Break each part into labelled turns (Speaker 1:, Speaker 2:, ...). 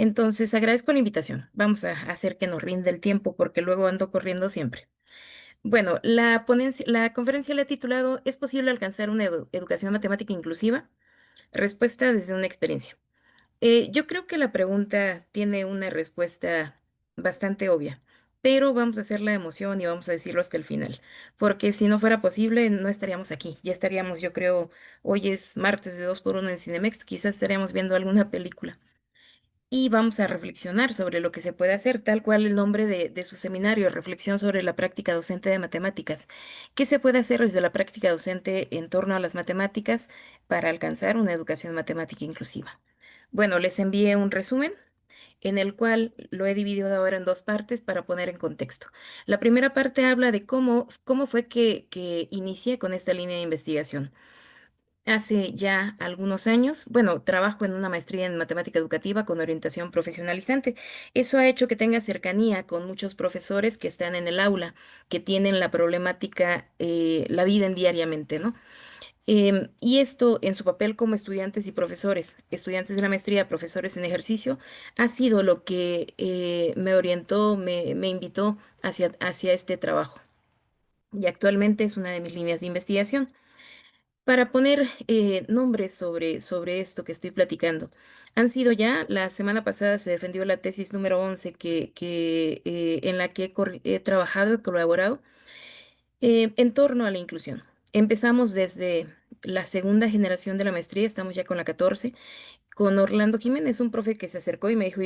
Speaker 1: Entonces, agradezco la invitación. Vamos a hacer que nos rinde el tiempo porque luego ando corriendo siempre. Bueno, la conferencia la he titulado ¿Es posible alcanzar una educación matemática inclusiva? Respuesta desde una experiencia. Yo creo que la pregunta tiene una respuesta bastante obvia, pero vamos a hacer la emoción y vamos a decirlo hasta el final, porque si no fuera posible, no estaríamos aquí. Ya estaríamos, yo creo, hoy es martes de 2x1 en Cinemex, quizás estaríamos viendo alguna película. Y vamos a reflexionar sobre lo que se puede hacer, tal cual el nombre de su seminario, Reflexión sobre la práctica docente de matemáticas. ¿Qué se puede hacer desde la práctica docente en torno a las matemáticas para alcanzar una educación matemática inclusiva? Bueno, les envié un resumen en el cual lo he dividido ahora en dos partes para poner en contexto. La primera parte habla de cómo fue que inicié con esta línea de investigación. Hace ya algunos años, bueno, trabajo en una maestría en matemática educativa con orientación profesionalizante. Eso ha hecho que tenga cercanía con muchos profesores que están en el aula, que tienen la problemática, la viven diariamente, ¿no? Y esto en su papel como estudiantes y profesores, estudiantes de la maestría, profesores en ejercicio, ha sido lo que me orientó, me invitó hacia este trabajo. Y actualmente es una de mis líneas de investigación. Para poner nombres sobre esto que estoy platicando, han sido ya, la semana pasada se defendió la tesis número 11 en la que he trabajado y colaborado en torno a la inclusión. Empezamos desde la segunda generación de la maestría, estamos ya con la 14, con Orlando Jiménez, un profe que se acercó y me dijo,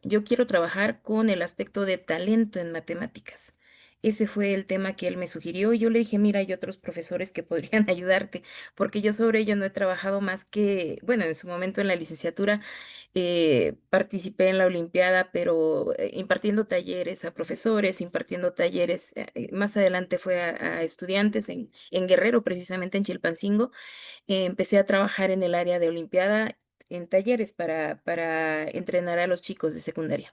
Speaker 1: yo quiero trabajar con el aspecto de talento en matemáticas. Ese fue el tema que él me sugirió y yo le dije, mira, hay otros profesores que podrían ayudarte, porque yo sobre ello no he trabajado más que, bueno, en su momento en la licenciatura participé en la Olimpiada, pero impartiendo talleres a profesores, impartiendo talleres, más adelante fue a estudiantes en Guerrero, precisamente en Chilpancingo. Empecé a trabajar en el área de Olimpiada en talleres para entrenar a los chicos de secundaria.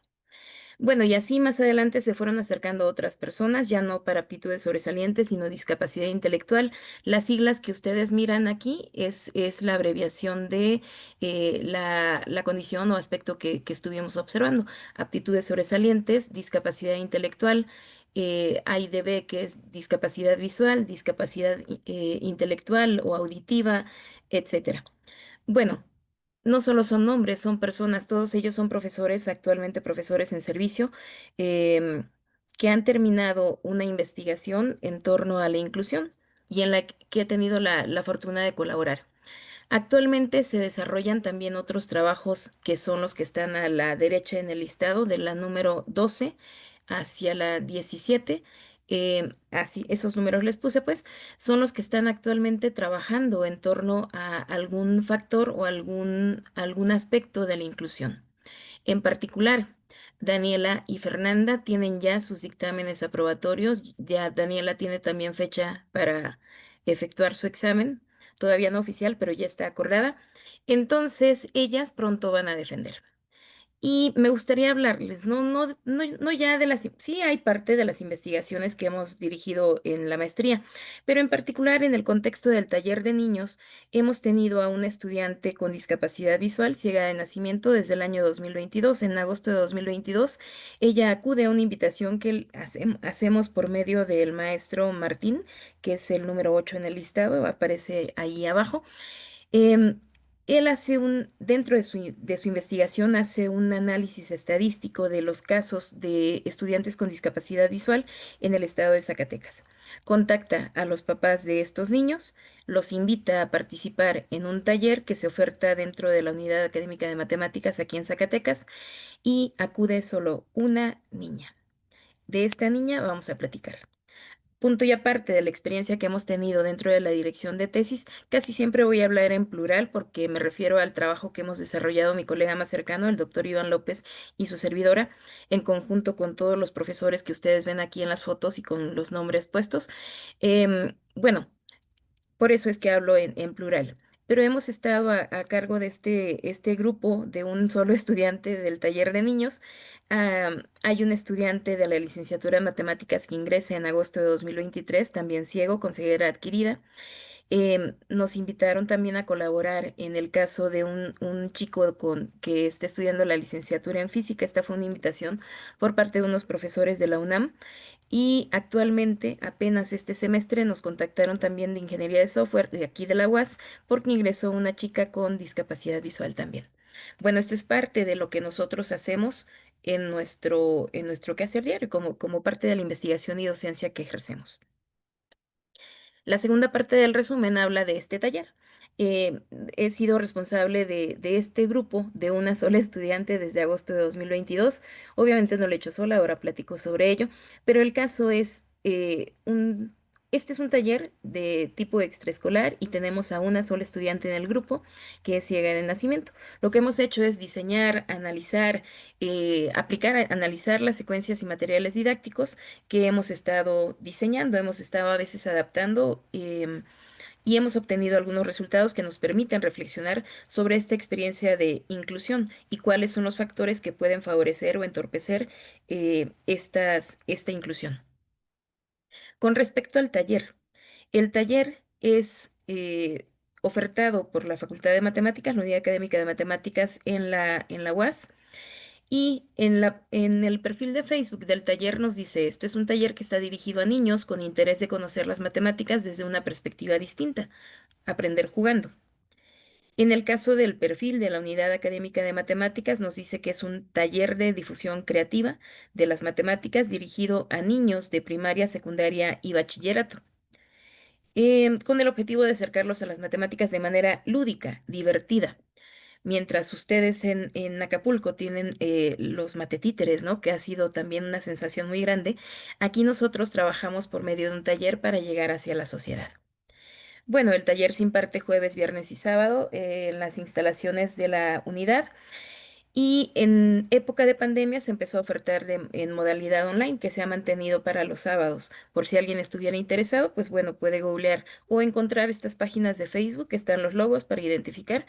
Speaker 1: Bueno, y así más adelante se fueron acercando otras personas, ya no para aptitudes sobresalientes, sino discapacidad intelectual. Las siglas que ustedes miran aquí es la abreviación de la condición o aspecto que estuvimos observando. Aptitudes sobresalientes, discapacidad intelectual, AIDB, que es discapacidad visual, discapacidad intelectual o auditiva, etcétera. Bueno, no solo son nombres, son personas, todos ellos son profesores, actualmente profesores en servicio, em, que han terminado una investigación en torno a la inclusión y en la que he tenido la fortuna de colaborar. Actualmente se desarrollan también otros trabajos que son los que están a la derecha en el listado, de la número 12 hacia la 17. Así, esos números les puse, pues, son los que están actualmente trabajando en torno a algún factor o algún aspecto de la inclusión. En particular, Daniela y Fernanda tienen ya sus dictámenes aprobatorios. Ya Daniela tiene también fecha para efectuar su examen, todavía no oficial, pero ya está acordada. Entonces, ellas pronto van a defender. Y me gustaría hablarles, no ya de sí hay parte de las investigaciones que hemos dirigido en la maestría, pero en particular en el contexto del taller de niños, hemos tenido a una estudiante con discapacidad visual, ciega de nacimiento desde el año 2022. En agosto de 2022, ella acude a una invitación que hacemos por medio del maestro Martín, que es el número 8 en el listado, aparece ahí abajo. Em, Él dentro de su investigación, hace un análisis estadístico de los casos de estudiantes con discapacidad visual en el estado de Zacatecas. Contacta a los papás de estos niños, los invita a participar en un taller que se oferta dentro de la Unidad Académica de Matemáticas aquí en Zacatecas y acude solo una niña. De esta niña vamos a platicar. Punto y aparte de la experiencia que hemos tenido dentro de la dirección de tesis, casi siempre voy a hablar en plural porque me refiero al trabajo que hemos desarrollado mi colega más cercano, el doctor Iván López y su servidora, en conjunto con todos los profesores que ustedes ven aquí en las fotos y con los nombres puestos. Bueno, por eso es que hablo en plural. Pero hemos estado a cargo de este grupo de un solo estudiante del taller de niños. Hay un estudiante de la licenciatura en matemáticas que ingresa en agosto de 2023, también ciego, con ceguera adquirida. Nos invitaron también a colaborar en el caso de un chico que está estudiando la licenciatura en física. Esta fue una invitación por parte de unos profesores de la UNAM. Y actualmente, apenas este semestre, nos contactaron también de ingeniería de software de aquí de la UAS porque ingresó una chica con discapacidad visual también. Bueno, esto es parte de lo que nosotros hacemos en nuestro quehacer diario, como parte de la investigación y docencia que ejercemos. La segunda parte del resumen habla de este taller. Eh, He sido responsable de este grupo de una sola estudiante desde agosto de 2022. Obviamente no lo he hecho sola, ahora platico sobre ello, pero el caso es este es un taller de tipo extraescolar y tenemos a una sola estudiante en el grupo que es ciega de nacimiento. Lo que hemos hecho es diseñar, analizar, analizar las secuencias y materiales didácticos que hemos estado diseñando, hemos estado a veces adaptando, y hemos obtenido algunos resultados que nos permiten reflexionar sobre esta experiencia de inclusión y cuáles son los factores que pueden favorecer o entorpecer esta inclusión. Con respecto al taller, el taller es ofertado por la Facultad de Matemáticas, la Unidad Académica de Matemáticas en la UAS. Y en el perfil de Facebook del taller nos dice esto: es un taller que está dirigido a niños con interés de conocer las matemáticas desde una perspectiva distinta, aprender jugando. En el caso del perfil de la Unidad Académica de Matemáticas nos dice que es un taller de difusión creativa de las matemáticas dirigido a niños de primaria, secundaria y bachillerato, con el objetivo de acercarlos a las matemáticas de manera lúdica, divertida. Mientras ustedes en Acapulco tienen los matetíteres, ¿no? Que ha sido también una sensación muy grande, aquí nosotros trabajamos por medio de un taller para llegar hacia la sociedad. Bueno, el taller se imparte jueves, viernes y sábado en las instalaciones de la unidad, y en época de pandemia se empezó a ofertar en modalidad online, que se ha mantenido para los sábados. Por si alguien estuviera interesado, pues bueno, puede googlear o encontrar estas páginas de Facebook, que están los logos para identificar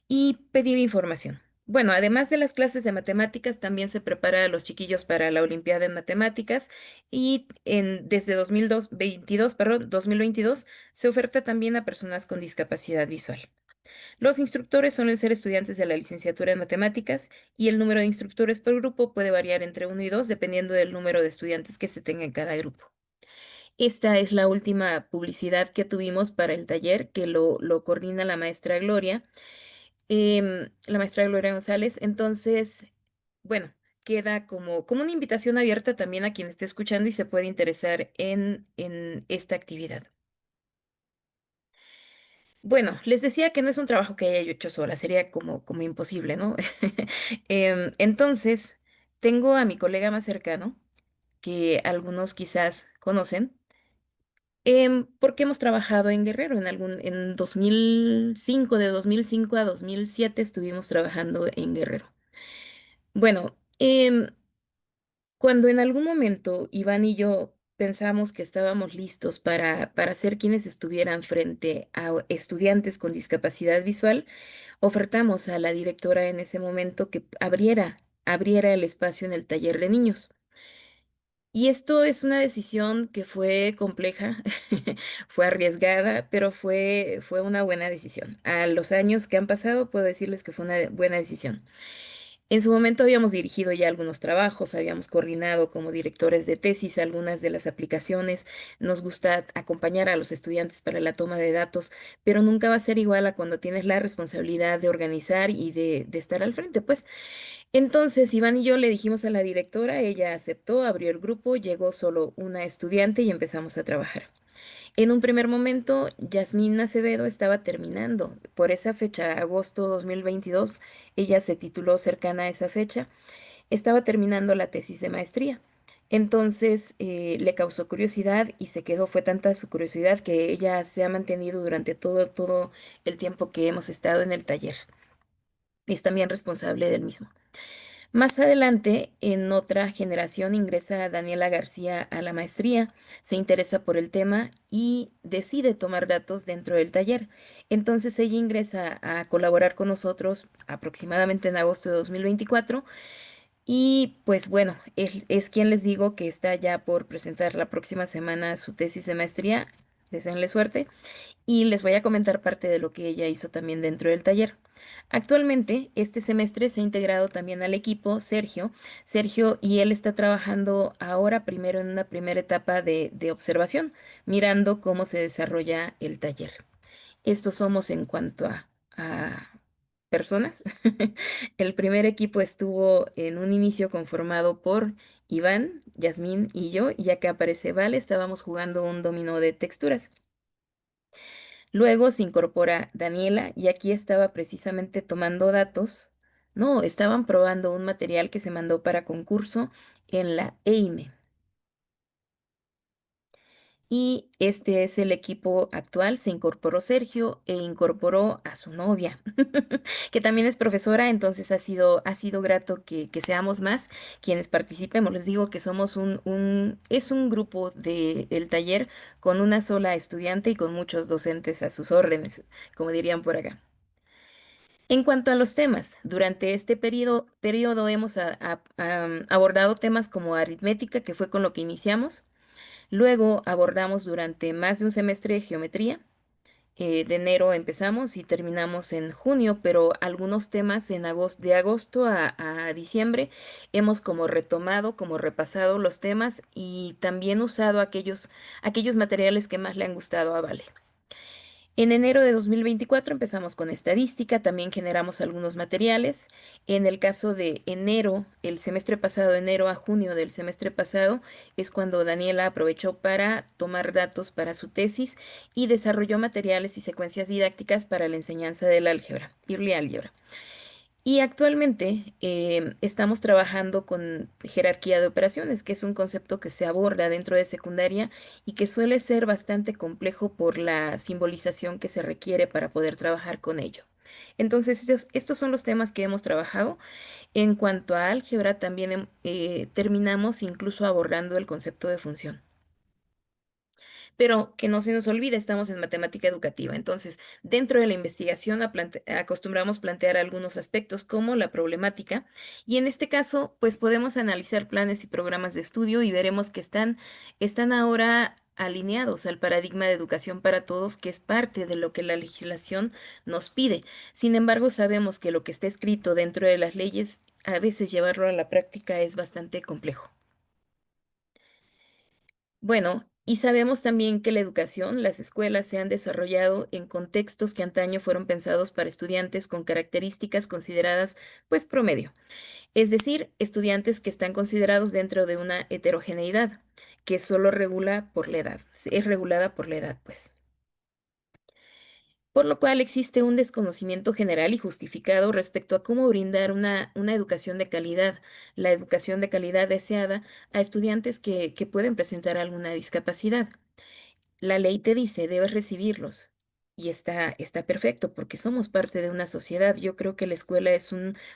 Speaker 1: y pedir información. Bueno, además de las clases de matemáticas, también se prepara a los chiquillos para la Olimpiada en Matemáticas, y desde 2022, perdón, 2022 se oferta también a personas con discapacidad visual. Los instructores suelen ser estudiantes de la licenciatura en Matemáticas, y el número de instructores por grupo puede variar entre uno y dos dependiendo del número de estudiantes que se tenga en cada grupo. Esta es la última publicidad que tuvimos para el taller, que lo coordina la maestra Gloria González. Entonces, bueno, queda como una invitación abierta también a quien esté escuchando y se puede interesar en esta actividad. Bueno, les decía que no es un trabajo que haya yo hecho sola, sería como imposible, ¿no? Entonces, tengo a mi colega más cercano, que algunos quizás conocen, porque hemos trabajado en Guerrero en 2005, de 2005 a 2007 estuvimos trabajando en Guerrero. Bueno, cuando en algún momento Iván y yo pensamos que estábamos listos para ser quienes estuvieran frente a estudiantes con discapacidad visual, ofertamos a la directora en ese momento que abriera el espacio en el taller de niños. Y esto es una decisión que fue compleja, fue arriesgada, pero fue una buena decisión. A los años que han pasado, puedo decirles que fue una buena decisión. En su momento habíamos dirigido ya algunos trabajos, habíamos coordinado como directores de tesis algunas de las aplicaciones. Nos gusta acompañar a los estudiantes para la toma de datos, pero nunca va a ser igual a cuando tienes la responsabilidad de organizar y de estar al frente, pues. Entonces, Iván y yo le dijimos a la directora, ella aceptó, abrió el grupo, llegó solo una estudiante y empezamos a trabajar. En un primer momento, Yasmín Acevedo estaba terminando. Por esa fecha, agosto 2022, ella se tituló cercana a esa fecha, estaba terminando la tesis de maestría. Entonces, le causó curiosidad y se quedó. Fue tanta su curiosidad que ella se ha mantenido durante todo el tiempo que hemos estado en el taller. Es también responsable del mismo. Más adelante, en otra generación, ingresa Daniela García a la maestría, se interesa por el tema y decide tomar datos dentro del taller. Entonces ella ingresa a colaborar con nosotros aproximadamente en agosto de 2024, y pues bueno, es quien les digo que está ya por presentar la próxima semana su tesis de maestría. Deseenle suerte y les voy a comentar parte de lo que ella hizo también dentro del taller. Actualmente, este semestre se ha integrado también al equipo Sergio. Sergio y él está trabajando ahora primero en una primera etapa de observación, mirando cómo se desarrolla el taller. Estos somos en cuanto a personas. El primer equipo estuvo en un inicio conformado por Iván, Yasmín y yo, y acá aparece Vale, estábamos jugando un dominó de texturas. Luego se incorpora Daniela y aquí estaba precisamente tomando datos. No, estaban probando un material que se mandó para concurso en la EIME. Y este es el equipo actual. Se incorporó Sergio e incorporó a su novia, que también es profesora, entonces ha sido grato que seamos más quienes participemos. Les digo que somos es un grupo del taller con una sola estudiante y con muchos docentes a sus órdenes, como dirían por acá. En cuanto a los temas, durante este periodo hemos abordado temas como aritmética, que fue con lo que iniciamos. Luego abordamos durante más de un semestre geometría. De enero empezamos y terminamos en junio, pero algunos temas de agosto a diciembre hemos como retomado, como repasado los temas y también usado aquellos materiales que más le han gustado a Vale. En enero de 2024 empezamos con estadística, también generamos algunos materiales. En el caso de enero, el semestre pasado, enero a junio del semestre pasado, es cuando Daniela aprovechó para tomar datos para su tesis y desarrolló materiales y secuencias didácticas para la enseñanza del álgebra, Early Algebra. Y actualmente estamos trabajando con jerarquía de operaciones, que es un concepto que se aborda dentro de secundaria y que suele ser bastante complejo por la simbolización que se requiere para poder trabajar con ello. Entonces, estos son los temas que hemos trabajado. En cuanto a álgebra, también terminamos incluso abordando el concepto de función. Pero que no se nos olvide, estamos en matemática educativa. Entonces, dentro de la investigación acostumbramos plantear algunos aspectos como la problemática y en este caso, pues podemos analizar planes y programas de estudio y veremos que están ahora alineados al paradigma de educación para todos, que es parte de lo que la legislación nos pide. Sin embargo, sabemos que lo que está escrito dentro de las leyes, a veces llevarlo a la práctica es bastante complejo. Bueno, y sabemos también que la educación, las escuelas se han desarrollado en contextos que antaño fueron pensados para estudiantes con características consideradas, pues, promedio, es decir, estudiantes que están considerados dentro de una heterogeneidad que solo regula por la edad, es regulada por la edad, pues. Por lo cual existe un desconocimiento general y justificado respecto a cómo brindar una educación de calidad, la educación de calidad deseada a estudiantes que pueden presentar alguna discapacidad. La ley te dice, debes recibirlos. Y está perfecto porque somos parte de una sociedad. Yo creo que la escuela es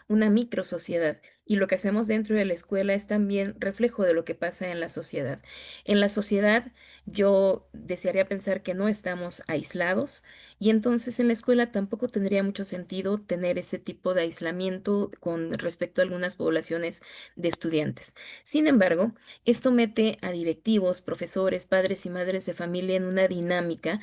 Speaker 1: una micro sociedad y lo que hacemos dentro de la escuela es también reflejo de lo que pasa en la sociedad. En la sociedad yo desearía pensar que no estamos aislados y entonces en la escuela tampoco tendría mucho sentido tener ese tipo de aislamiento con respecto a algunas poblaciones de estudiantes. Sin embargo, esto mete a directivos, profesores, padres y madres de familia en una dinámica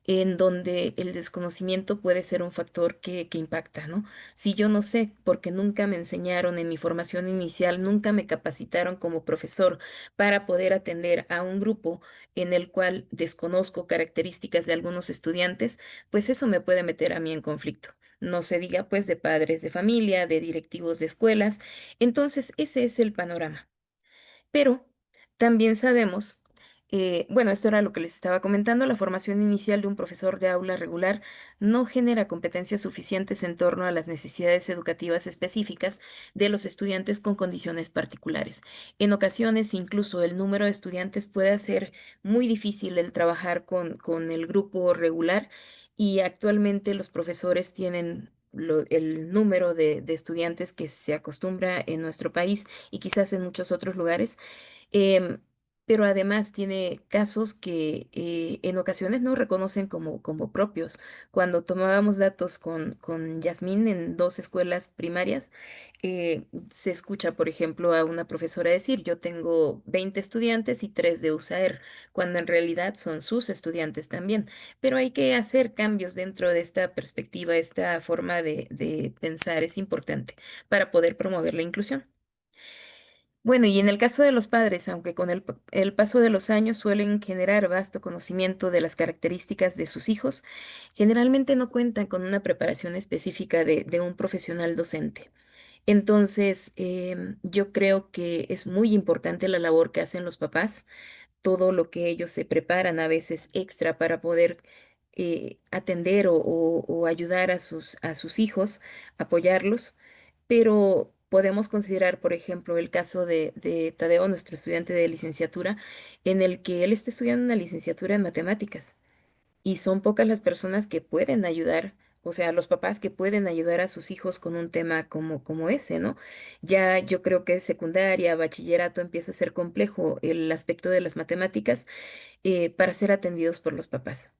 Speaker 1: en donde el desconocimiento puede ser un factor que impacta, ¿no? Si yo no sé, porque nunca me enseñaron en mi formación inicial, nunca me capacitaron como profesor para poder atender a un grupo en el cual desconozco características de algunos estudiantes, pues eso me puede meter a mí en conflicto. No se diga pues de padres de familia, de directivos de escuelas. Entonces, ese es el panorama. Pero también sabemos, bueno, esto era lo que les estaba comentando, la formación inicial de un profesor de aula regular no genera competencias suficientes en torno a las necesidades educativas específicas de los estudiantes con condiciones particulares. En ocasiones, incluso el número de estudiantes puede hacer muy difícil el trabajar con el grupo regular y actualmente los profesores tienen el número de estudiantes que se acostumbra en nuestro país y quizás en muchos otros lugares. Em, pero además tiene casos que en ocasiones no reconocen como propios. Cuando tomábamos datos con Yasmín en dos escuelas primarias, se escucha, por ejemplo, a una profesora decir, yo tengo 20 estudiantes y 3 de USAER, cuando en realidad son sus estudiantes también. Pero hay que hacer cambios dentro de esta perspectiva, esta forma de pensar es importante para poder promover la inclusión. Bueno, y en el caso de los padres, aunque con el paso de los años suelen generar vasto conocimiento de las características de sus hijos, generalmente no cuentan con una preparación específica de un profesional docente. Entonces, yo creo que es muy importante la labor que hacen los papás, todo lo que ellos se preparan a veces extra para poder atender o ayudar a sus hijos, apoyarlos, pero podemos considerar, por ejemplo, el caso de Tadeo, nuestro estudiante de licenciatura, en el que él está estudiando una licenciatura en matemáticas. Y son pocas las personas que pueden ayudar, o sea, los papás que pueden ayudar a sus hijos con un tema como ese, ¿no? Ya yo creo que secundaria, bachillerato empieza a ser complejo el aspecto de las matemáticas para ser atendidos por los papás.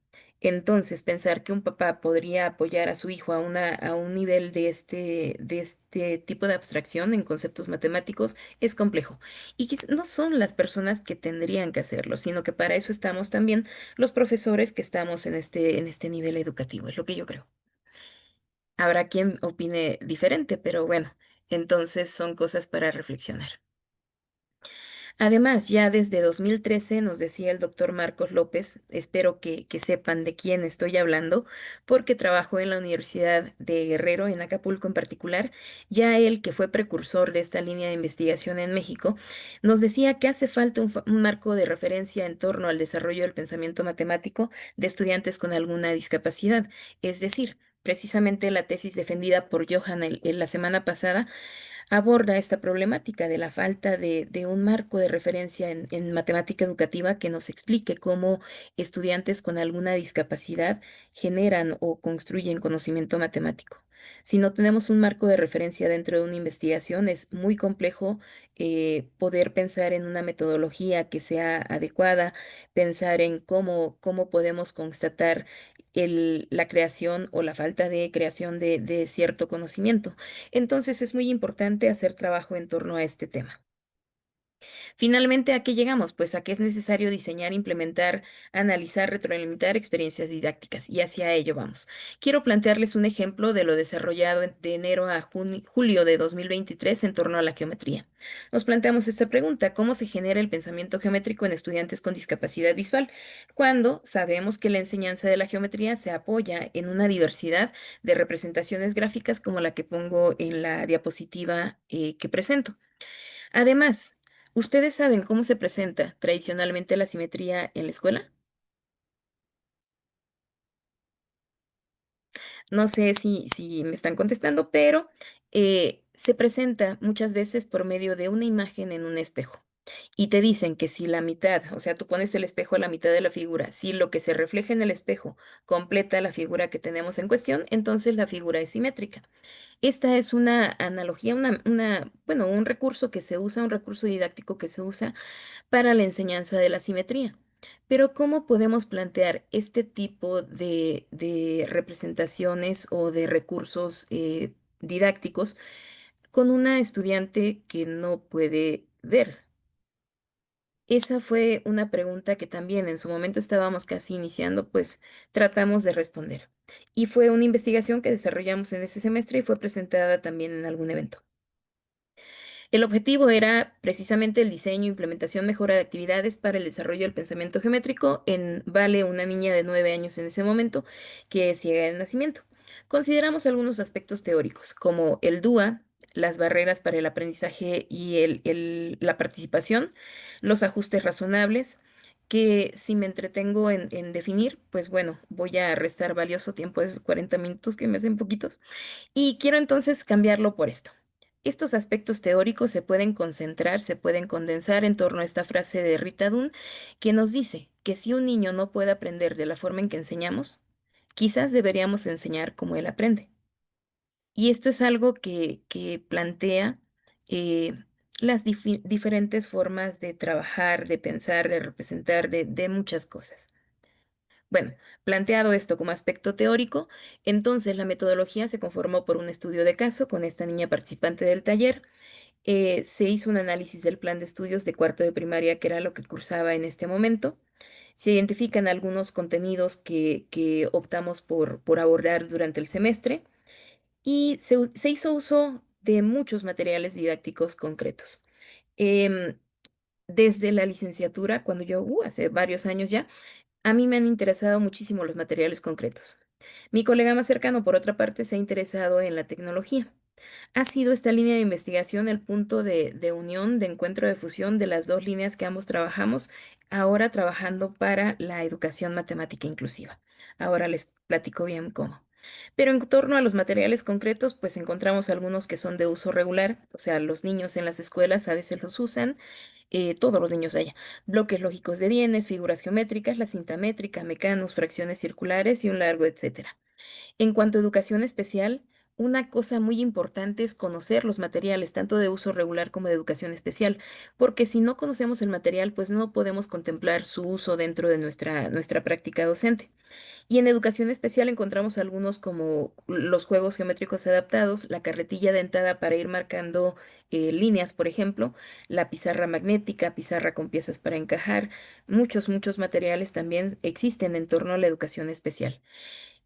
Speaker 1: Entonces, pensar que un papá podría apoyar a su hijo a un nivel de este tipo de abstracción en conceptos matemáticos es complejo. Y no son las personas que tendrían que hacerlo, sino que para eso estamos también los profesores que estamos en este nivel educativo, es lo que yo creo. Habrá quien opine diferente, pero bueno, entonces son cosas para reflexionar. Además, ya desde 2013 nos decía el doctor Marcos López, espero que sepan de quién estoy hablando, porque trabajó en la Universidad de Guerrero, en Acapulco en particular, ya él que fue precursor de esta línea de investigación en México, nos decía que hace falta un marco de referencia en torno al desarrollo del pensamiento matemático de estudiantes con alguna discapacidad, es decir, precisamente la tesis defendida por Johan en la semana pasada aborda esta problemática de la falta de un marco de referencia en matemática educativa que nos explique cómo estudiantes con alguna discapacidad generan o construyen conocimiento matemático. Si no tenemos un marco de referencia dentro de una investigación, es muy complejo poder pensar en una metodología que sea adecuada, pensar en cómo podemos constatar la creación o la falta de creación de cierto conocimiento. Entonces es muy importante hacer trabajo en torno a este tema. Finalmente, ¿a qué llegamos? Pues a que es necesario diseñar, implementar, analizar, retroalimentar experiencias didácticas y hacia ello vamos. Quiero plantearles un ejemplo de lo desarrollado de enero a julio de 2023 en torno a la geometría. Nos planteamos esta pregunta: ¿cómo se genera el pensamiento geométrico en estudiantes con discapacidad visual? Cuando sabemos que la enseñanza de la geometría se apoya en una diversidad de representaciones gráficas como la que pongo en la diapositiva que presento. Además, ¿ustedes saben cómo se presenta tradicionalmente la simetría en la escuela? No sé si me están contestando, pero se presenta muchas veces por medio de una imagen en un espejo. Y te dicen que si la mitad, o sea, tú pones el espejo a la mitad de la figura, si lo que se refleja en el espejo completa la figura que tenemos en cuestión, entonces la figura es simétrica. Esta es una analogía, bueno, un recurso que se usa, un recurso didáctico que se usa para la enseñanza de la simetría. Pero ¿cómo podemos plantear este tipo de representaciones o de recursos didácticos con una estudiante que no puede ver? Esa fue una pregunta que también en su momento estábamos casi iniciando, pues tratamos de responder. Y fue una investigación que desarrollamos en ese semestre y fue presentada también en algún evento. El objetivo era precisamente el diseño, implementación, mejora de actividades para el desarrollo del pensamiento geométrico en Vale, una niña de 9 años en ese momento, que es ciega de nacimiento. Consideramos algunos aspectos teóricos, como el DUA, las barreras para el aprendizaje y la participación, los ajustes razonables, que si me entretengo en definir, pues bueno, voy a restar valioso tiempo de esos 40 minutos que me hacen poquitos. Y quiero entonces cambiarlo por esto. Estos aspectos teóricos se pueden concentrar, se pueden condensar en torno a esta frase de Rita Dunn que nos dice que si un niño no puede aprender de la forma en que enseñamos, quizás deberíamos enseñar como él aprende. Y esto es algo que plantea eh, las diferentes formas de trabajar, de pensar, de representar, de muchas cosas. Bueno, planteado esto como aspecto teórico, entonces la metodología se conformó por un estudio de caso con esta niña participante del taller. Se hizo un análisis del plan de estudios de cuarto de primaria, que era lo que cursaba en este momento. Se identifican algunos contenidos que optamos por abordar durante el semestre y se hizo uso de muchos materiales didácticos concretos. Em, Desde la licenciatura, cuando yo, hace varios años ya, a mí me han interesado muchísimo los materiales concretos. Mi colega más cercano, por otra parte, se ha interesado en la tecnología. Ha sido esta línea de investigación el punto de unión, de encuentro, de fusión de las dos líneas que ambos trabajamos, ahora trabajando para la educación matemática inclusiva. Ahora les platico bien cómo. Pero en torno a los materiales concretos, pues encontramos algunos que son de uso regular, o sea, los niños en las escuelas a veces los usan, todos los niños de allá. Bloques lógicos de bienes, figuras geométricas, la cinta métrica, mecanos, fracciones circulares y un largo etcétera. En cuanto a educación especial, una cosa muy importante es conocer los materiales, tanto de uso regular como de educación especial, porque si no conocemos el material, pues no podemos contemplar su uso dentro de nuestra práctica docente. Y en educación especial encontramos algunos como los juegos geométricos adaptados, la carretilla dentada para ir marcando líneas, por ejemplo, la pizarra magnética, pizarra con piezas para encajar. Muchos materiales también existen en torno a la educación especial.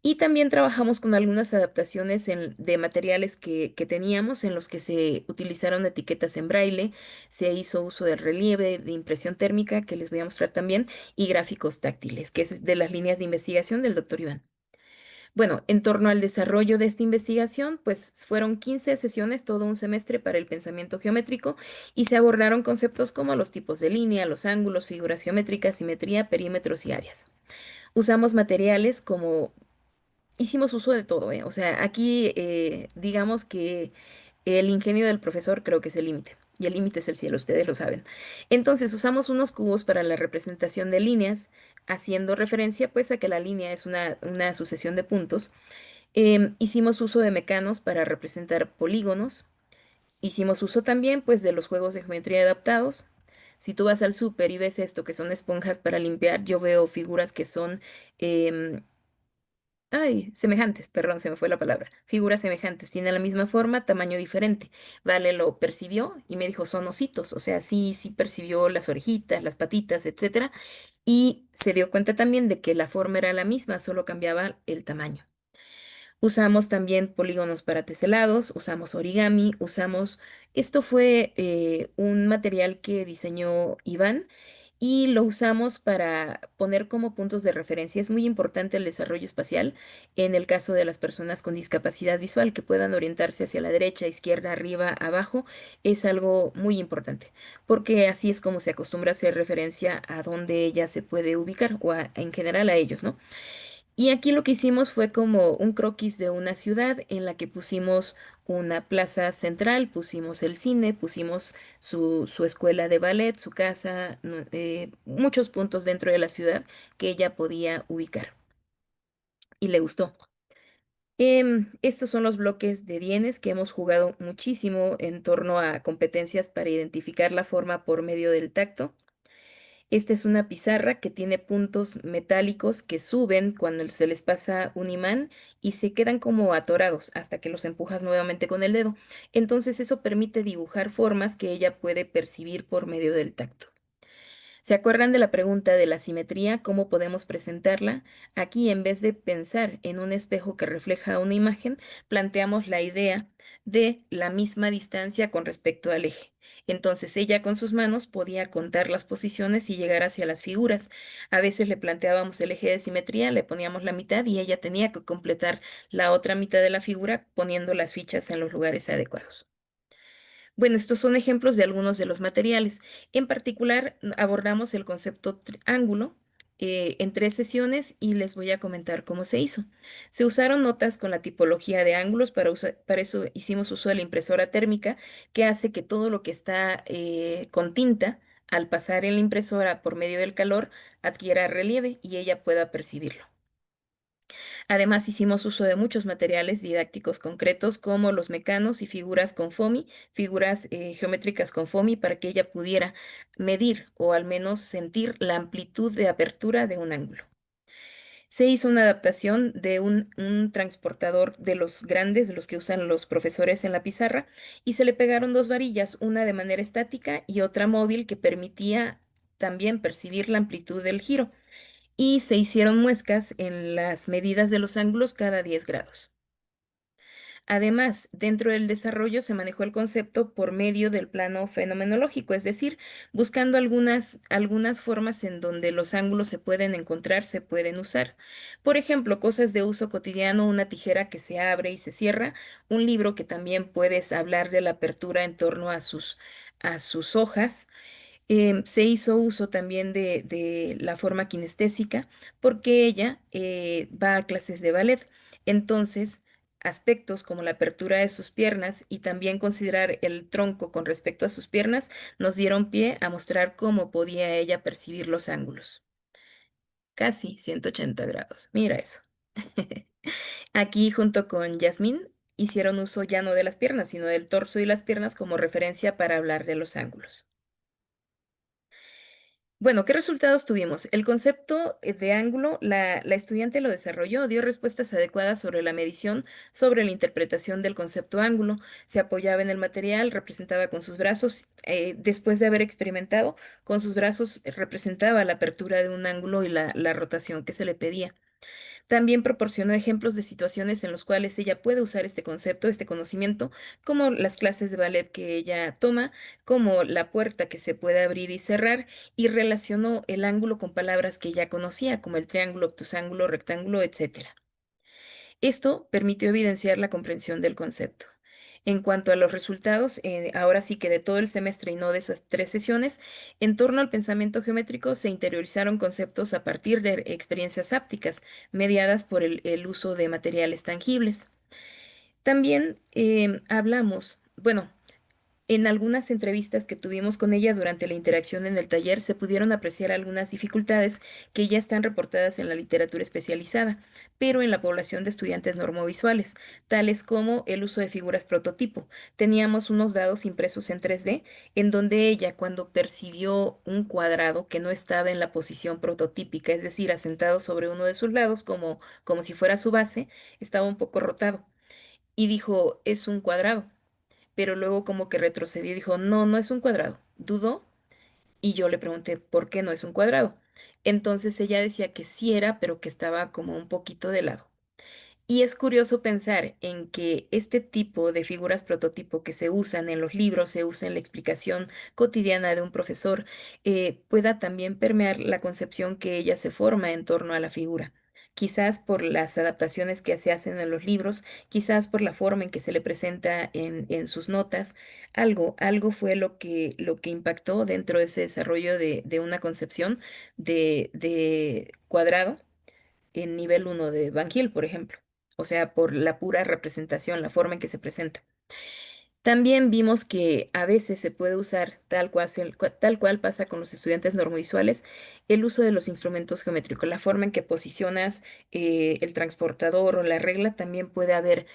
Speaker 1: Y también trabajamos con algunas adaptaciones de materiales que teníamos en los que se utilizaron etiquetas en braille, se hizo uso del relieve, de impresión térmica, que les voy a mostrar también, y gráficos táctiles, que es de las líneas de investigación del doctor Iván. Bueno, en torno al desarrollo de esta investigación, pues fueron 15 sesiones, todo un semestre para el pensamiento geométrico, y se abordaron conceptos como los tipos de línea, los ángulos, figuras geométricas, simetría, perímetros y áreas. Usamos materiales como hicimos uso de todo, ¿eh? O sea, aquí digamos que el ingenio del profesor creo que es el límite. Y el límite es el cielo, ustedes lo saben. Entonces usamos unos cubos para la representación de líneas, haciendo referencia pues a que la línea es una sucesión de puntos. Hicimos uso de mecanos para representar polígonos. Hicimos uso también pues de los juegos de geometría adaptados. Si tú vas al súper y ves esto, que son esponjas para limpiar, yo veo figuras que son em, semejantes, perdón, se me fue la palabra. Figuras semejantes, tienen la misma forma, tamaño diferente. Vale, lo percibió y me dijo, son ositos, o sea, sí percibió las orejitas, las patitas, etcétera. Y se dio cuenta también de que la forma era la misma, solo cambiaba el tamaño. Usamos también polígonos para teselados, usamos origami, esto fue un material que diseñó Iván y lo usamos para poner como puntos de referencia. Es muy importante el desarrollo espacial en el caso de las personas con discapacidad visual, que puedan orientarse hacia la derecha, izquierda, arriba, abajo, es algo muy importante, porque así es como se acostumbra a hacer referencia a dónde ella se puede ubicar o en general a ellos, ¿no? Y aquí lo que hicimos fue como un croquis de una ciudad en la que pusimos una plaza central, pusimos el cine, pusimos su escuela de ballet, su casa, muchos puntos dentro de la ciudad que ella podía ubicar. Y le gustó. Estos son los bloques de bienes que hemos jugado muchísimo en torno a competencias para identificar la forma por medio del tacto. Esta es una pizarra que tiene puntos metálicos que suben cuando se les pasa un imán y se quedan como atorados hasta que los empujas nuevamente con el dedo. Entonces eso permite dibujar formas que ella puede percibir por medio del tacto. ¿Se acuerdan de la pregunta de la simetría? ¿Cómo podemos presentarla? Aquí, en vez de pensar en un espejo que refleja una imagen, planteamos la idea de la misma distancia con respecto al eje. Entonces ella con sus manos podía contar las posiciones y llegar hacia las figuras. A veces le planteábamos el eje de simetría, le poníamos la mitad y ella tenía que completar la otra mitad de la figura poniendo las fichas en los lugares adecuados. Bueno, estos son ejemplos de algunos de los materiales. En particular, abordamos el concepto triángulo en 3 sesiones y les voy a comentar cómo se hizo. Se usaron notas con la tipología de ángulos, para eso hicimos uso de la impresora térmica, que hace que todo lo que está con tinta, al pasar en la impresora por medio del calor, adquiera relieve y ella pueda percibirlo. Además, hicimos uso de muchos materiales didácticos concretos como los mecanos y figuras con FOMI, figuras geométricas con FOMI, para que ella pudiera medir o al menos sentir la amplitud de apertura de un ángulo. Se hizo una adaptación de un transportador de los grandes, de los que usan los profesores en la pizarra, y se le pegaron dos varillas, una de manera estática y otra móvil que permitía también percibir la amplitud del giro, y se hicieron muescas en las medidas de los ángulos cada 10 grados. Además, dentro del desarrollo se manejó el concepto por medio del plano fenomenológico, es decir, buscando algunas formas en donde los ángulos se pueden encontrar, se pueden usar. Por ejemplo, cosas de uso cotidiano, una tijera que se abre y se cierra, un libro que también puedes hablar de la apertura en torno a sus hojas. Se hizo uso también de la forma kinestésica porque ella va a clases de ballet. Entonces, aspectos como la apertura de sus piernas y también considerar el tronco con respecto a sus piernas nos dieron pie a mostrar cómo podía ella percibir los ángulos. Casi 180 grados. Mira eso. Aquí, junto con Yasmín, hicieron uso ya no de las piernas, sino del torso y las piernas como referencia para hablar de los ángulos. Bueno, ¿qué resultados tuvimos? El concepto de ángulo, la estudiante lo desarrolló, dio respuestas adecuadas sobre la medición, sobre la interpretación del concepto ángulo, se apoyaba en el material, representaba con sus brazos, después de haber experimentado, con sus brazos representaba la apertura de un ángulo y la rotación que se le pedía. También proporcionó ejemplos de situaciones en los cuales ella puede usar este concepto, este conocimiento, como las clases de ballet que ella toma, como la puerta que se puede abrir y cerrar, y relacionó el ángulo con palabras que ella conocía, como el triángulo, obtusángulo, rectángulo, etcétera. Esto permitió evidenciar la comprensión del concepto. En cuanto a los resultados, ahora sí que de todo el semestre y no de esas 3 sesiones, en torno al pensamiento geométrico se interiorizaron conceptos a partir de experiencias ápticas, mediadas por el uso de materiales tangibles. También hablamos, bueno, en algunas entrevistas que tuvimos con ella durante la interacción en el taller se pudieron apreciar algunas dificultades que ya están reportadas en la literatura especializada, pero en la población de estudiantes normovisuales, tales como el uso de figuras prototipo. Teníamos unos dados impresos en 3D en donde ella, cuando percibió un cuadrado que no estaba en la posición prototípica, es decir, asentado sobre uno de sus lados como si fuera su base, estaba un poco rotado y dijo, es un cuadrado, pero luego como que retrocedió y dijo, no, no es un cuadrado. Dudó y yo le pregunté, ¿por qué no es un cuadrado? Entonces ella decía que sí era, pero que estaba como un poquito de lado. Y es curioso pensar en que este tipo de figuras prototipo que se usan en los libros, se usa en la explicación cotidiana de un profesor, pueda también permear la concepción que ella se forma en torno a la figura. Quizás por las adaptaciones que se hacen en los libros, quizás por la forma en que se le presenta en sus notas, algo fue lo que impactó dentro de ese desarrollo de una concepción de cuadrado en nivel uno de Van Hill, por ejemplo. O sea, por la pura representación, la forma en que se presenta. También vimos que a veces se puede usar, tal cual pasa con los estudiantes normovisuales, el uso de los instrumentos geométricos. La forma en que posicionas el transportador o la regla también puede haber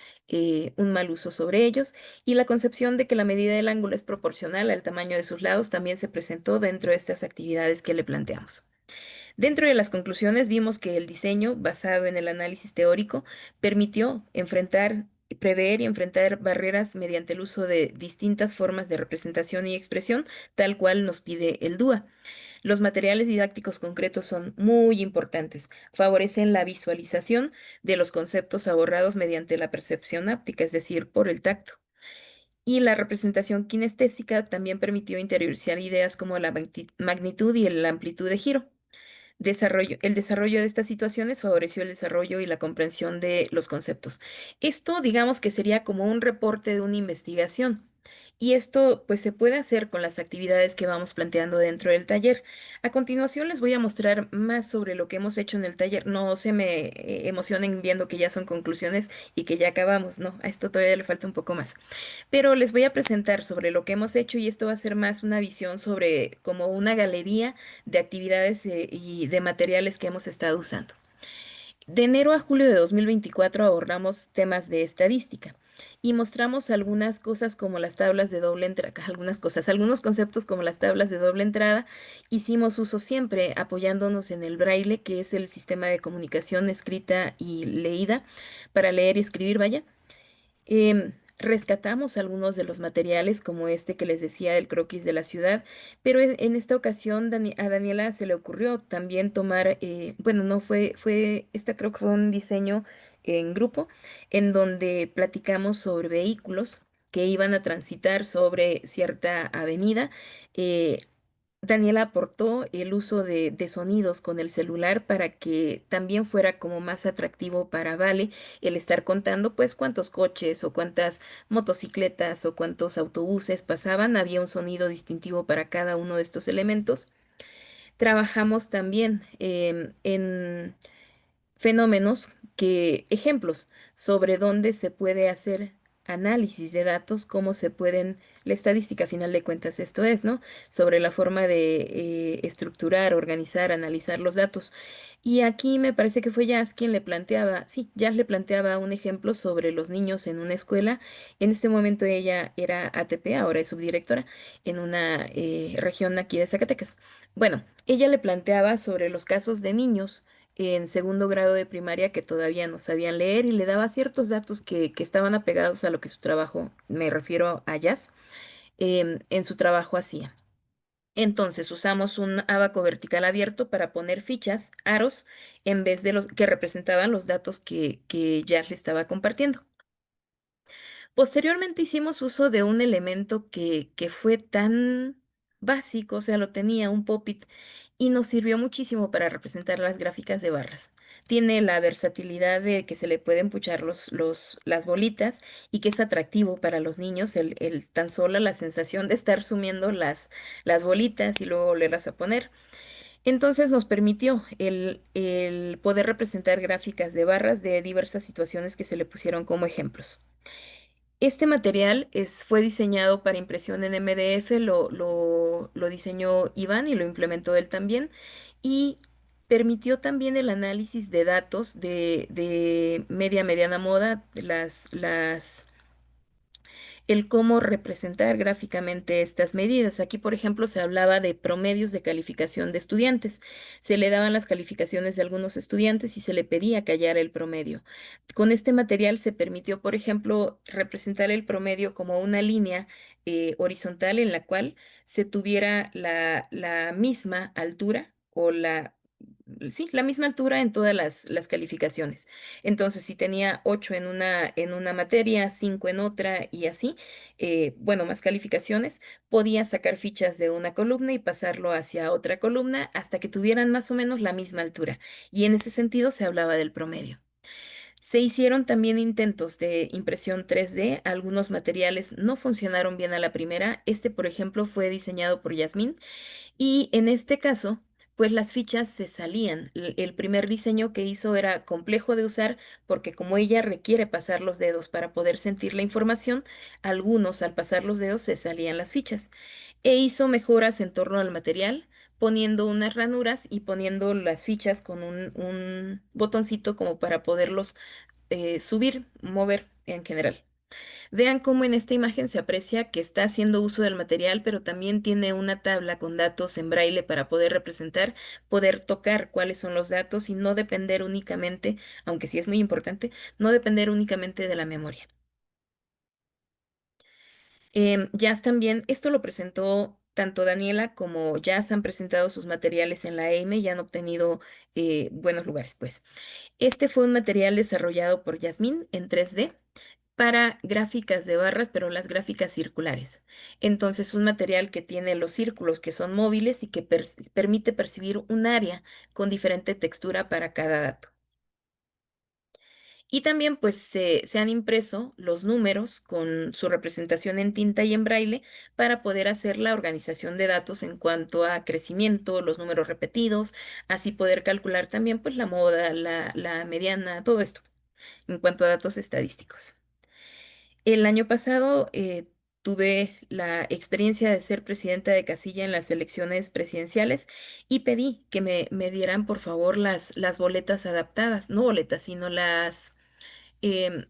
Speaker 1: un mal uso sobre ellos. Y la concepción de que la medida del ángulo es proporcional al tamaño de sus lados también se presentó dentro de estas actividades que le planteamos. Dentro de las conclusiones vimos que el diseño, basado en el análisis teórico, permitió prever y enfrentar barreras mediante el uso de distintas formas de representación y expresión, tal cual nos pide el DUA. Los materiales didácticos concretos son muy importantes. Favorecen la visualización de los conceptos abordados mediante la percepción áptica, es decir, por el tacto. Y la representación kinestésica también permitió interiorizar ideas como la magnitud y la amplitud de giro. El desarrollo de estas situaciones favoreció el desarrollo y la comprensión de los conceptos. Esto, digamos que sería como un reporte de una investigación. Y esto, pues, se puede hacer con las actividades que vamos planteando dentro del taller. A continuación, les voy a mostrar más sobre lo que hemos hecho en el taller. No se me emocionen viendo que ya son conclusiones y que ya acabamos. No, a esto todavía le falta un poco más. Pero les voy a presentar sobre lo que hemos hecho y esto va a ser más una visión sobre como una galería de actividades y de materiales que hemos estado usando. De enero a julio de 2024 abordamos temas de estadística y mostramos algunas cosas como las tablas de doble entrada, algunas cosas, algunos conceptos como las tablas de doble entrada. Hicimos uso siempre apoyándonos en el braille, que es el sistema de comunicación escrita y leída para leer y escribir, vaya. Rescatamos algunos de los materiales, como este que les decía, el croquis de la ciudad, pero en esta ocasión a Daniela se le ocurrió también tomar, bueno, no esta creo que fue un diseño en grupo, en donde platicamos sobre vehículos que iban a transitar sobre cierta avenida. eh, Daniela aportó el uso de sonidos con el celular para que también fuera como más atractivo para Vale el estar contando pues cuántos coches o cuántas motocicletas o cuántos autobuses pasaban. Había un sonido distintivo para cada uno de estos elementos. Trabajamos también en fenómenos ejemplos sobre dónde se puede hacer análisis de datos, cómo se pueden, la estadística a final de cuentas esto es, ¿no? Sobre la forma de estructurar, organizar, analizar los datos. Y aquí me parece que fue Jazz quien le planteaba, sí, Jazz le planteaba un ejemplo sobre los niños en una escuela. En este momento ella era ATP, ahora es subdirectora en una región aquí de Zacatecas. Bueno, ella le planteaba sobre los casos de niños en segundo grado de primaria que todavía no sabían leer y le daba ciertos datos que estaban apegados a lo que su trabajo, me refiero a Jazz, en su trabajo hacía. Entonces usamos un abaco vertical abierto para poner fichas, aros, en vez de los que representaban los datos que Jazz le estaba compartiendo. Posteriormente hicimos uso de un elemento que fue tan básico, o sea, lo tenía un pop-it y nos sirvió muchísimo para representar las gráficas de barras. Tiene la versatilidad de que se le pueden puchar las bolitas y que es atractivo para los niños el tan solo la sensación de estar sumiendo las bolitas y luego volverlas a poner. Entonces nos permitió el poder representar gráficas de barras de diversas situaciones que se le pusieron como ejemplos. Este material fue diseñado para impresión en MDF, lo diseñó Iván y lo implementó él también, y permitió también el análisis de datos de mediana moda, el cómo representar gráficamente estas medidas. Aquí, por ejemplo, se hablaba de promedios de calificación de estudiantes. Se le daban las calificaciones de algunos estudiantes y se le pedía que hallara el promedio. Con este material se permitió, por ejemplo, representar el promedio como una línea horizontal en la cual se tuviera la misma altura o sí, la misma altura en todas las calificaciones. Entonces, si tenía 8 en una materia, 5 en otra y así, bueno, más calificaciones, podía sacar fichas de una columna y pasarlo hacia otra columna hasta que tuvieran más o menos la misma altura. Y en ese sentido se hablaba del promedio. Se hicieron también intentos de impresión 3D. Algunos materiales no funcionaron bien a la primera. Este, por ejemplo, fue diseñado por Yasmín y en este caso, pues las fichas se salían. El primer diseño que hizo era complejo de usar porque como ella requiere pasar los dedos para poder sentir la información, algunos al pasar los dedos se salían las fichas. E hizo mejoras en torno al material, poniendo unas ranuras y poniendo las fichas con un botoncito como para poderlos subir, mover en general. Vean cómo en esta imagen se aprecia que está haciendo uso del material, pero también tiene una tabla con datos en braille para poder representar, poder tocar cuáles son los datos y no depender únicamente, aunque sí es muy importante, no depender únicamente de la memoria. Jazz también, esto lo presentó tanto Daniela como Jazz han presentado sus materiales en la EIME y han obtenido buenos lugares, pues. Este fue un material desarrollado por Yasmín en 3D para gráficas de barras, pero las gráficas circulares. Entonces, un material que tiene los círculos que son móviles y que permite percibir un área con diferente textura para cada dato. Y también pues se han impreso los números con su representación en tinta y en braille para poder hacer la organización de datos en cuanto a crecimiento, los números repetidos, así poder calcular también pues la moda, la mediana, todo esto en cuanto a datos estadísticos. El año pasado tuve la experiencia de ser presidenta de casilla en las elecciones presidenciales y pedí que me dieran por favor las boletas adaptadas, no boletas, sino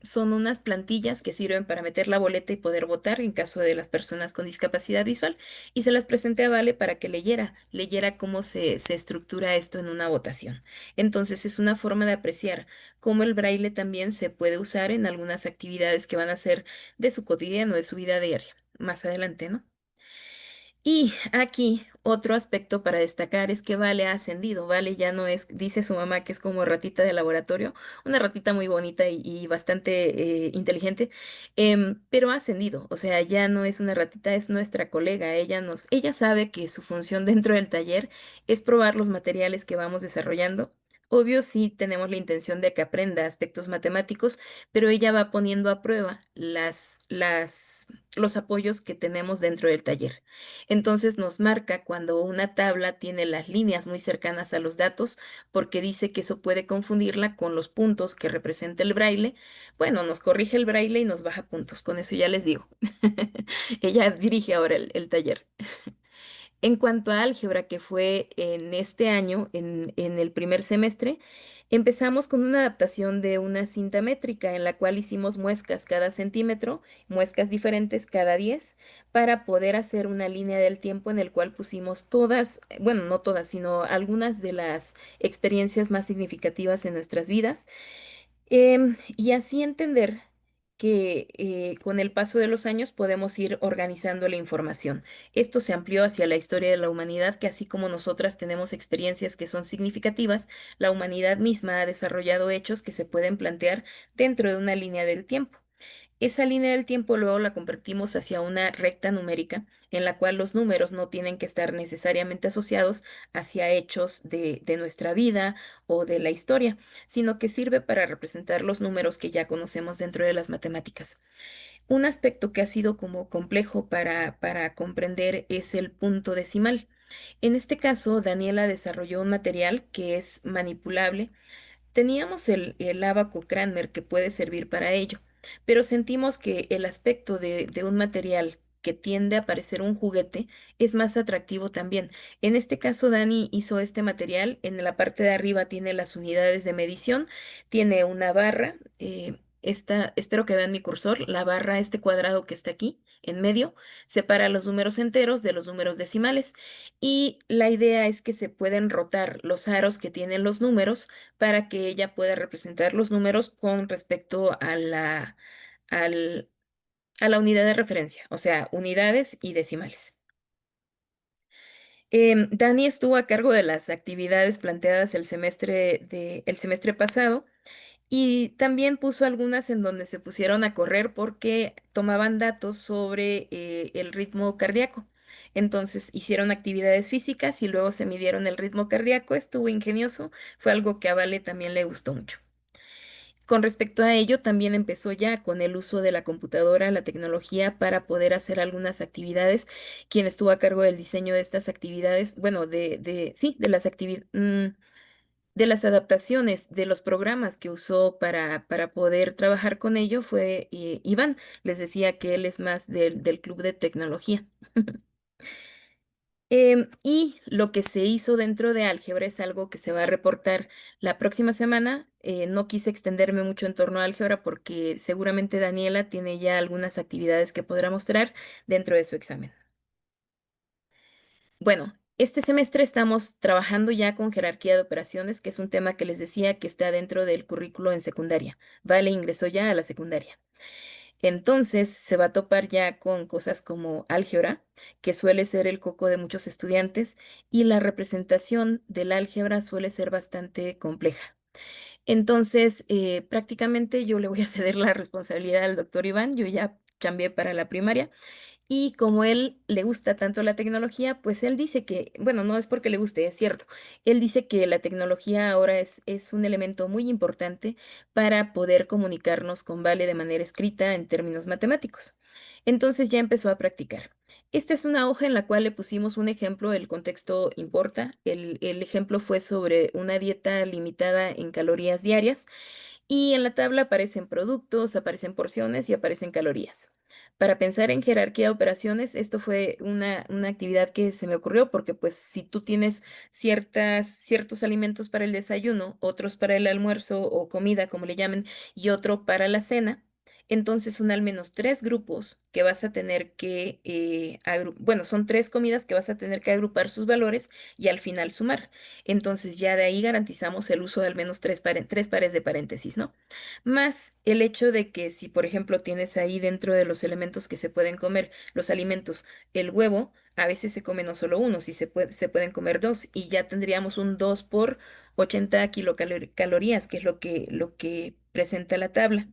Speaker 1: son unas plantillas que sirven para meter la boleta y poder votar en caso de las personas con discapacidad visual. Y se las presenté a Vale para que leyera cómo se estructura esto en una votación. Entonces es una forma de apreciar cómo el braille también se puede usar en algunas actividades que van a ser de su cotidiano, de su vida diaria. Más adelante, ¿no? Y aquí otro aspecto para destacar es que Vale ha ascendido. Vale ya no es, dice su mamá que es como ratita de laboratorio, una ratita muy bonita y bastante inteligente, pero ha ascendido. O sea, ya no es una ratita, es nuestra colega. Ella sabe que su función dentro del taller es probar los materiales que vamos desarrollando. Obvio, sí tenemos la intención de que aprenda aspectos matemáticos, pero ella va poniendo a prueba los apoyos que tenemos dentro del taller. Entonces nos marca cuando una tabla tiene las líneas muy cercanas a los datos, porque dice que eso puede confundirla con los puntos que representa el braille. Bueno, nos corrige el braille y nos baja puntos, con eso ya les digo. Ella dirige ahora el taller. En cuanto a álgebra, que fue en este año, en el primer semestre, empezamos con una adaptación de una cinta métrica en la cual hicimos muescas cada centímetro, muescas diferentes cada 10, para poder hacer una línea del tiempo en el cual pusimos todas, bueno, no todas, sino algunas de las experiencias más significativas en nuestras vidas. Y así entender que con el paso de los años podemos ir organizando la información. Esto se amplió hacia la historia de la humanidad, que así como nosotras tenemos experiencias que son significativas, la humanidad misma ha desarrollado hechos que se pueden plantear dentro de una línea del tiempo. Esa línea del tiempo luego la convertimos hacia una recta numérica en la cual los números no tienen que estar necesariamente asociados hacia hechos de nuestra vida o de la historia, sino que sirve para representar los números que ya conocemos dentro de las matemáticas. Un aspecto que ha sido como complejo para comprender es el punto decimal. En este caso, Daniela desarrolló un material que es manipulable. Teníamos el ábaco Cranmer que puede servir para ello, pero sentimos que el aspecto de un material que tiende a parecer un juguete es más atractivo también. En este caso, Dani hizo este material. En la parte de arriba tiene las unidades de medición, tiene una barra. Espero que vean mi cursor, la barra, este cuadrado que está aquí en medio, separa los números enteros de los números decimales. Y la idea es que se pueden rotar los aros que tienen los números para que ella pueda representar los números con respecto al- a la unidad de referencia, o sea, unidades y decimales. Dani estuvo a cargo de las actividades planteadas el semestre pasado y también puso algunas en donde se pusieron a correr porque tomaban datos sobre el ritmo cardíaco. Entonces hicieron actividades físicas y luego se midieron el ritmo cardíaco. Estuvo ingenioso, fue algo que a Vale también le gustó mucho. Con respecto a ello, también empezó ya con el uso de la computadora, la tecnología para poder hacer algunas actividades. Quien estuvo a cargo del diseño de estas actividades, bueno, sí, de las adaptaciones de los programas que usó para poder trabajar con ello fue Iván. Les decía que él es más del club de tecnología. Y lo que se hizo dentro de álgebra es algo que se va a reportar la próxima semana. No quise extenderme mucho en torno a álgebra porque seguramente Daniela tiene ya algunas actividades que podrá mostrar dentro de su examen. Bueno, este semestre estamos trabajando ya con jerarquía de operaciones, que es un tema que les decía que está dentro del currículo en secundaria. Vale, ingresó ya a la secundaria. Entonces se va a topar ya con cosas como álgebra, que suele ser el coco de muchos estudiantes, y la representación del álgebra suele ser bastante compleja. Entonces, prácticamente yo le voy a ceder la responsabilidad al doctor Iván, yo ya cambié para la primaria. Y como él le gusta tanto la tecnología, pues él dice que, bueno, no es porque le guste, es cierto. Él dice que la tecnología ahora es un elemento muy importante para poder comunicarnos con Vale de manera escrita en términos matemáticos. Entonces ya empezó a practicar. Esta es una hoja en la cual le pusimos un ejemplo, el contexto importa. El ejemplo fue sobre una dieta limitada en calorías diarias Y en la tabla aparecen productos, aparecen porciones y aparecen calorías. Para pensar en jerarquía de operaciones, esto fue una actividad que se me ocurrió porque pues si tú tienes ciertos alimentos para el desayuno, otros para el almuerzo o comida, como le llamen, y otro para la cena, entonces son al menos tres grupos que vas a tener que, bueno, son tres comidas que vas a tener que agrupar sus valores y al final sumar. Entonces ya de ahí garantizamos el uso de al menos tres pares de paréntesis, ¿no? Más el hecho de que si, por ejemplo, tienes ahí dentro de los elementos que se pueden comer, los alimentos, el huevo, a veces se come no solo uno, si se pueden comer dos y ya tendríamos un 2 por 80 kilocalorías, que es lo que presenta la tabla.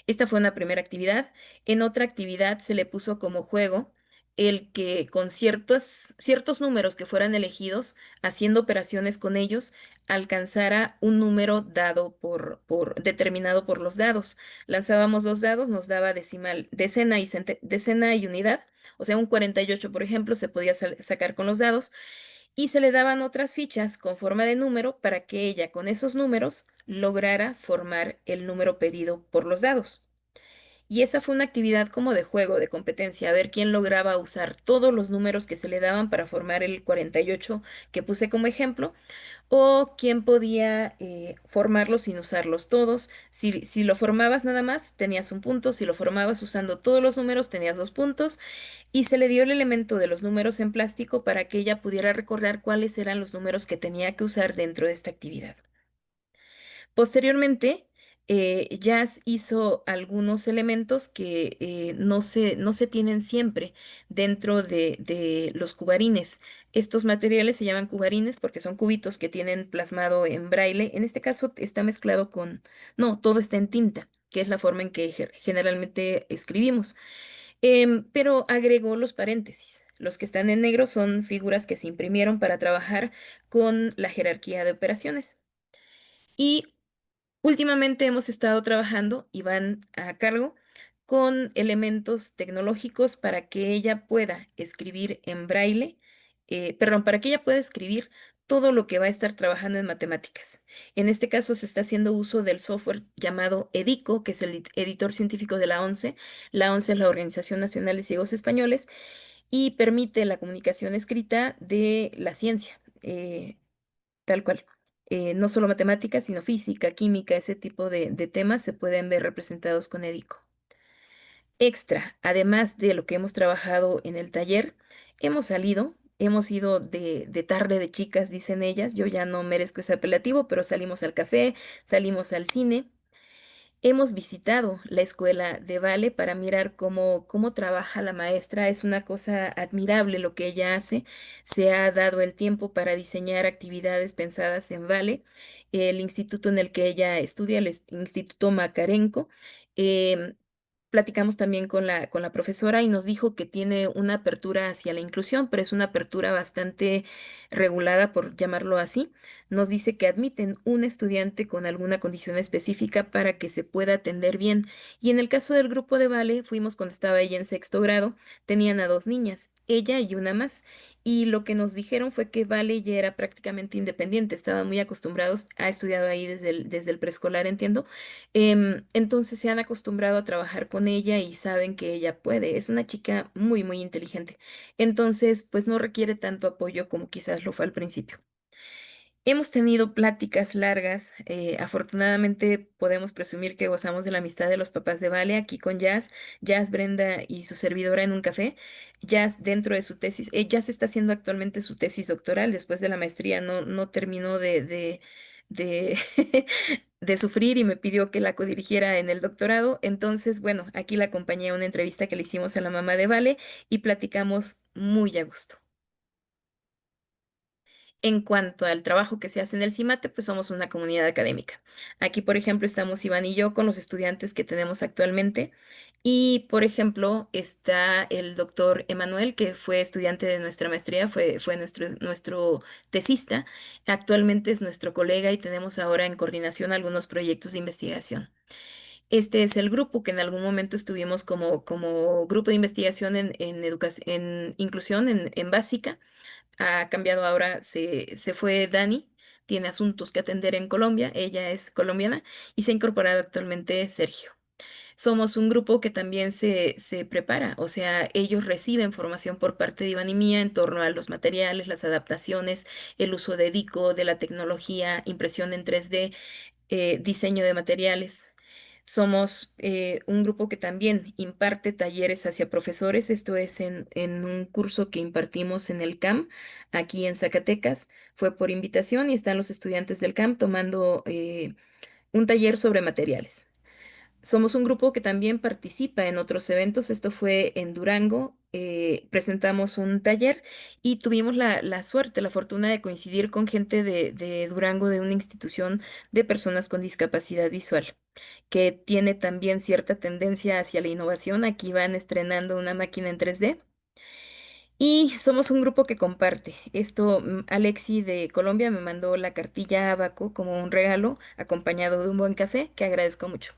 Speaker 1: Esta fue una primera actividad. En otra actividad se le puso como juego el que con ciertos números que fueran elegidos, haciendo operaciones con ellos, alcanzara un número dado determinado por los dados. Lanzábamos dos dados, nos daba decimal, decena y unidad. O sea, un 48, por ejemplo, se podía sacar con los dados y se le daban otras fichas con forma de número para que ella con esos números lograra formar el número pedido por los dados. Y esa fue una actividad como de juego, de competencia, a ver quién lograba usar todos los números que se le daban para formar el 48 que puse como ejemplo, o quién podía formarlos sin usarlos todos. Si lo formabas nada más, tenías un punto; si lo formabas usando todos los números, tenías 2 puntos. Y se le dio el elemento de los números en plástico para que ella pudiera recordar cuáles eran los números que tenía que usar dentro de esta actividad. Posteriormente, Jazz hizo algunos elementos que no se tienen siempre dentro de los cubarines. Estos materiales se llaman cubarines porque son cubitos que tienen plasmado en braille. En este caso está mezclado no, todo está en tinta, que es la forma en que generalmente escribimos. Pero agregó los paréntesis. Los que están en negro son figuras que se imprimieron para trabajar con la jerarquía de operaciones. Y últimamente hemos estado trabajando y van a cargo con elementos tecnológicos para que ella pueda escribir en braille, perdón, para que ella pueda escribir todo lo que va a estar trabajando en matemáticas. En este caso se está haciendo uso del software llamado EDICO, que es el editor científico de la ONCE. La ONCE es la Organización Nacional de Ciegos Españoles y permite la comunicación escrita de la ciencia. Tal cual. No solo matemáticas, sino física, química, ese tipo de temas se pueden ver representados con EDICO. Extra, además de lo que hemos trabajado en el taller, hemos ido de tarde de chicas, dicen ellas. Yo ya no merezco ese apelativo, pero salimos al café, salimos al cine. Hemos visitado la escuela de Vale para mirar cómo trabaja la maestra. Es una cosa admirable lo que ella hace. Se ha dado el tiempo para diseñar actividades pensadas en Vale, el instituto en el que ella estudia, el Instituto Macarenco. em, Platicamos también con con la profesora y nos dijo que tiene una apertura hacia la inclusión, pero es una apertura bastante regulada, por llamarlo así. Nos dice que admiten un estudiante con alguna condición específica para que se pueda atender bien. Y en el caso del grupo de Vale, fuimos cuando estaba ella en sexto grado, tenían a dos niñas, ella y una más. Y lo que nos dijeron fue que Vale ya era prácticamente independiente, estaban muy acostumbrados, ha estudiado ahí desde el preescolar, entiendo. Entonces se han acostumbrado a trabajar con ella y saben que ella puede. Es una chica muy, muy inteligente. Entonces, pues no requiere tanto apoyo como quizás lo fue al principio. Hemos tenido pláticas largas. Afortunadamente podemos presumir que gozamos de la amistad de los papás de Vale aquí con Jazz, Brenda y su servidora en un café. Jazz dentro de su tesis, Jazz está haciendo actualmente su tesis doctoral después de la maestría, no terminó de, de sufrir y me pidió que la codirigiera en el doctorado. Entonces, bueno, aquí la acompañé a una entrevista que le hicimos a la mamá de Vale y platicamos muy a gusto. En cuanto al trabajo que se hace en el CIMATE, pues somos una comunidad académica. Aquí, por ejemplo, estamos Iván y yo con los estudiantes que tenemos actualmente. Y, por ejemplo, está el doctor Emanuel, que fue estudiante de nuestra maestría, fue nuestro tesista. Actualmente es nuestro colega y tenemos ahora en coordinación algunos proyectos de investigación. Este es el grupo que en algún momento estuvimos como grupo de investigación en inclusión en básica. Ha cambiado ahora, se fue Dani. tiene asuntos que atender en Colombia, ella es colombiana y se ha incorporado actualmente Sergio. Somos un grupo que también se prepara, o sea, ellos reciben formación por parte de Iván y mía en torno a los materiales, las adaptaciones, el uso de DICO, de la tecnología, impresión en 3D, diseño de materiales. Somos un grupo que también imparte talleres hacia profesores, esto es en un curso que impartimos en el CAM, aquí en Zacatecas. Fue por invitación y están los estudiantes del CAM tomando un taller sobre materiales. Somos un grupo que también participa en otros eventos. Esto fue en Durango. Presentamos un taller y tuvimos la suerte, la fortuna de coincidir con gente de Durango, de una institución de personas con discapacidad visual, que tiene también cierta tendencia hacia la innovación. Aquí van estrenando una máquina en 3D. Y somos un grupo que comparte. Esto, Alexi de Colombia me mandó la cartilla Abaco como un regalo, acompañado de un buen café, que agradezco mucho.